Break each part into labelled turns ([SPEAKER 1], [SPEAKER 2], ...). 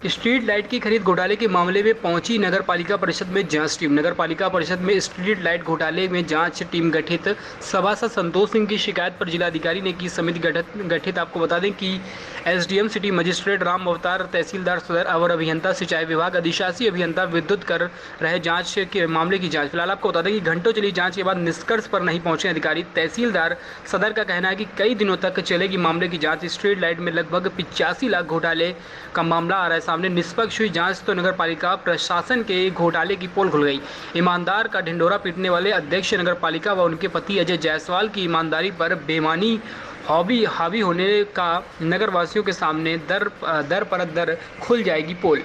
[SPEAKER 1] Street light की खरीद घोटाले के मामले में पहुंची नगर पालिका परिषद में जांच टीम। नगर पालिका परिषद में स्ट्रीट लाइट घोटाले में जांच टीम गठित। सभासद संतोष सिंह की शिकायत पर जिलाधिकारी ने की समिति गठित। आपको बता दें कि एसडीएम सिटी मजिस्ट्रेट राम अवतार, तहसीलदार सदर, अवर अभियंता सिंचाई विभाग, अधिशासी अभियंता विद्युत कर रहे जांच के मामले की जाँच। फिलहाल आपको बता दें कि घंटों चली जाँच के बाद निष्कर्ष पर नहीं पहुंचे अधिकारी। तहसीलदार सदर का कहना है कि कई दिनों तक चलेगी मामले की जाँच। स्ट्रीट लाइट में लगभग 85 लाख घोटाले का मामला आ रहा है सामने। निष्पक्ष हुई जांच तो नगर पालिका प्रशासन के घोटाले की पोल खुल गई। ईमानदार का ढिंढोरा पीटने वाले अध्यक्ष नगर पालिका व उनके पति अजय जायसवाल की ईमानदारी पर बेईमानी हावी होने का नगर वासियों के सामने दर पर दर खुल जाएगी पोल।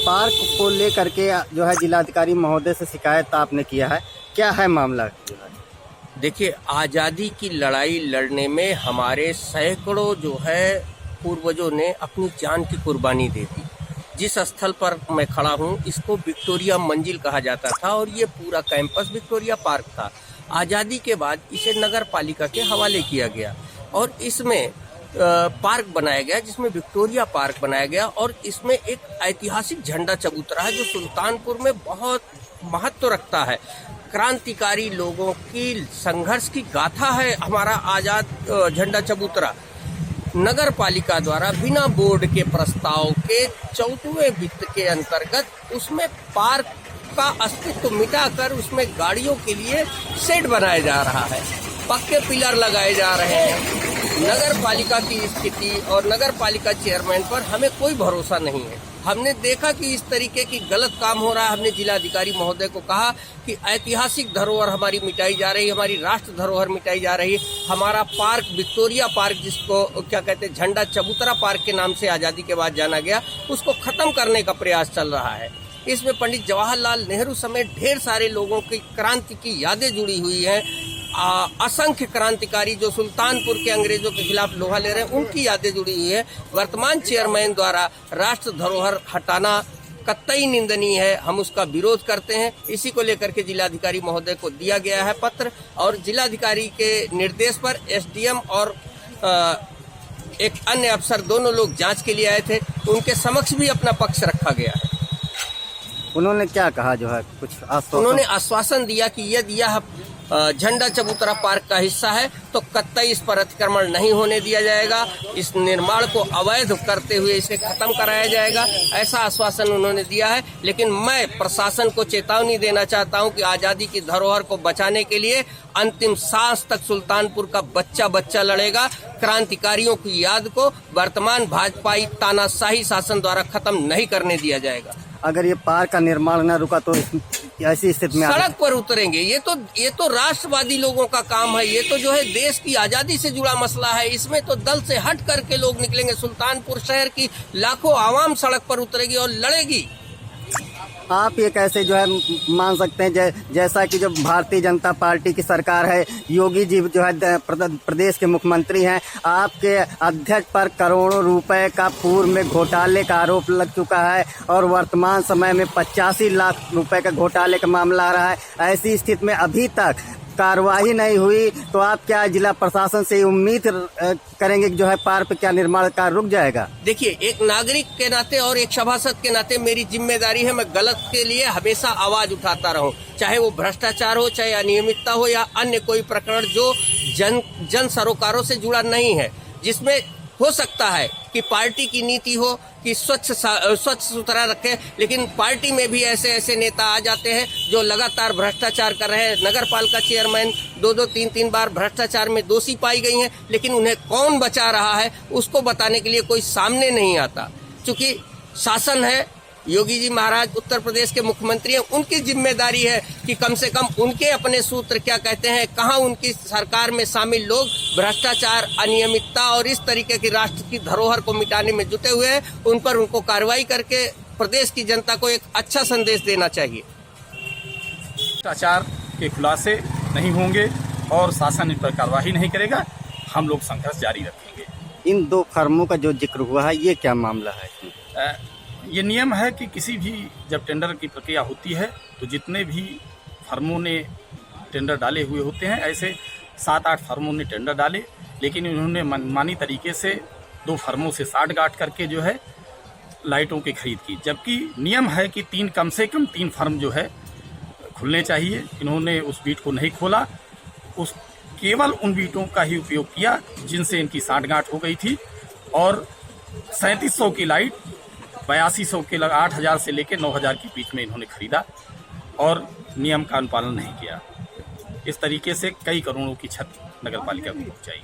[SPEAKER 2] पार्क को लेकर के जो है जिलाधिकारी महोदय से शिकायत आपने किया है, क्या है मामला?
[SPEAKER 3] देखिए, आज़ादी की लड़ाई लड़ने में हमारे सैकड़ों जो है पूर्वजों ने अपनी जान की कुर्बानी दे दी। जिस स्थल पर मैं खड़ा हूँ इसको विक्टोरिया मंजिल कहा जाता था और ये पूरा कैंपस विक्टोरिया पार्क था। आज़ादी के बाद इसे नगर पालिका के हवाले किया गया और इसमें पार्क बनाया गया, जिसमें विक्टोरिया पार्क बनाया गया और इसमें एक ऐतिहासिक झंडा चबूतरा है जो सुल्तानपुर में बहुत महत्व रखता है। क्रांतिकारी लोगों की संघर्ष की गाथा है हमारा आज़ाद झंडा चबूतरा। नगर पालिका द्वारा बिना बोर्ड के प्रस्ताव के 14वें वित्त के अंतर्गत उसमें पार्क का अस्तित्व मिटाकर उसमें गाड़ियों के लिए शेड बनाया जा रहा है, पक्के पिलर लगाए जा रहे हैं। नगर पालिका की स्थिति और नगर पालिका चेयरमैन पर हमें कोई भरोसा नहीं है। हमने देखा कि इस तरीके की गलत काम हो रहा है। हमने जिलाधिकारी महोदय को कहा कि ऐतिहासिक धरोहर हमारी मिटाई जा रही है, हमारी राष्ट्र धरोहर मिटाई जा रही है। हमारा पार्क विक्टोरिया पार्क, जिसको क्या कहते हैं झंडा चबूतरा पार्क के नाम से आज़ादी के बाद जाना गया, उसको खत्म करने का प्रयास चल रहा है। इसमें पंडित जवाहरलाल नेहरू समेत ढेर सारे लोगों की क्रांति की यादें जुड़ी हुई हैं। असंख्य क्रांतिकारी जो सुल्तानपुर के अंग्रेजों के खिलाफ लोहा ले रहे हैं, उनकी यादें जुड़ी हुई है। वर्तमान चेयरमैन द्वारा राष्ट्र धरोहर हटाना कतई निंदनीय है, हम उसका विरोध करते हैं। इसी को लेकर के जिलाधिकारी महोदय को दिया गया है पत्र और जिलाधिकारी के निर्देश पर एसडीएम और एक अन्य अफसर दोनों लोग जांच के लिए आए थे, उनके समक्ष भी अपना पक्ष रखा गया है।
[SPEAKER 2] उन्होंने क्या कहा? जो है कुछ
[SPEAKER 3] उन्होंने आश्वासन दिया कि यदि यह झंडा चबूतरा पार्क का हिस्सा है तो कतई इस पर अतिक्रमण नहीं होने दिया जाएगा, इस निर्माण को अवैध करते हुए इसे खत्म कराया जाएगा, ऐसा आश्वासन उन्होंने दिया है। लेकिन मैं प्रशासन को चेतावनी देना चाहता हूं कि आज़ादी की धरोहर को बचाने के लिए अंतिम सांस तक सुल्तानपुर का बच्चा बच्चा लड़ेगा। क्रांतिकारियों की याद को वर्तमान भाजपाई तानाशाही शासन द्वारा खत्म नहीं करने दिया जाएगा।
[SPEAKER 2] अगर ये पार्क का निर्माण न रुका तो ऐसी स्थिति में
[SPEAKER 3] सड़क पर उतरेंगे। ये तो राष्ट्रवादी लोगों का काम है, ये तो जो है देश की आजादी से जुड़ा मसला है। इसमें तो दल से हट करके लोग निकलेंगे। सुल्तानपुर शहर की लाखों आवाम सड़क पर उतरेगी और लड़ेगी।
[SPEAKER 2] आप ये कैसे जो है मान सकते हैं, जैसा कि जो भारतीय जनता पार्टी की सरकार है, योगी जी जो है प्रदेश के मुख्यमंत्री हैं, आपके अध्यक्ष पर करोड़ों रुपए का पूर्व में घोटाले का आरोप लग चुका है और वर्तमान समय में 85 लाख रुपए का घोटाले का मामला आ रहा है। ऐसी स्थिति में अभी तक कार्रवाई नहीं हुई तो आप क्या जिला प्रशासन से उम्मीद करेंगे कि जो है पार्क क्या निर्माण कार्य रुक जाएगा?
[SPEAKER 3] देखिए, एक नागरिक के नाते और एक सभासद के नाते मेरी जिम्मेदारी है, मैं गलत के लिए हमेशा आवाज उठाता रहूं, चाहे वो भ्रष्टाचार हो, चाहे अनियमितता हो या अन्य कोई प्रकरण जो जन सरोकारों से जुड़ा नहीं है, जिसमें हो सकता है कि पार्टी की नीति हो कि स्वच्छ सुथरा रखे, लेकिन पार्टी में भी ऐसे नेता आ जाते हैं जो लगातार भ्रष्टाचार कर रहे हैं। नगर पालिका चेयरमैन 2-2, 3-3 बार भ्रष्टाचार में दोषी पाई गई हैं, लेकिन उन्हें कौन बचा रहा है उसको बताने के लिए कोई सामने नहीं आता। चूंकि शासन है, योगी जी महाराज उत्तर प्रदेश के मुख्यमंत्री हैं, उनकी जिम्मेदारी है कि कम से कम उनके अपने सूत्र क्या कहते हैं, कहाँ उनकी सरकार में शामिल लोग भ्रष्टाचार, अनियमितता और इस तरीके की राष्ट्र की धरोहर को मिटाने में जुटे हुए हैं, उन पर उनको कार्रवाई करके प्रदेश की जनता को एक अच्छा संदेश देना चाहिए।
[SPEAKER 4] भ्रष्टाचार के खुलासे नहीं होंगे और शासन इन पर कार्रवाई नहीं करेगा, हम लोग संघर्ष जारी रखेंगे।
[SPEAKER 2] इन 2 फर्मों का जो जिक्र हुआ है, ये क्या मामला है?
[SPEAKER 4] ये नियम है कि किसी भी जब टेंडर की प्रक्रिया होती है तो जितने भी फर्मों ने टेंडर डाले हुए होते हैं, ऐसे 7-8 फर्मों ने टेंडर डाले, लेकिन उन्होंने मनमानी तरीके से 2 फर्मों से साठ गांठ करके जो है लाइटों की खरीद की, जबकि नियम है कि कम से कम 3 फर्म जो है खुलने चाहिए। इन्होंने उस बीट को नहीं खोला, केवल उन बीटों का ही उपयोग किया जिनसे इनकी साठगांठ हो गई थी, और 3700 की लाइट 8200 के 8000 से लेकर 9000 के बीच में इन्होंने खरीदा और नियम का अनुपालन नहीं किया। इस तरीके से कई करोड़ों की क्षति नगर पालिका को पहुंचाई।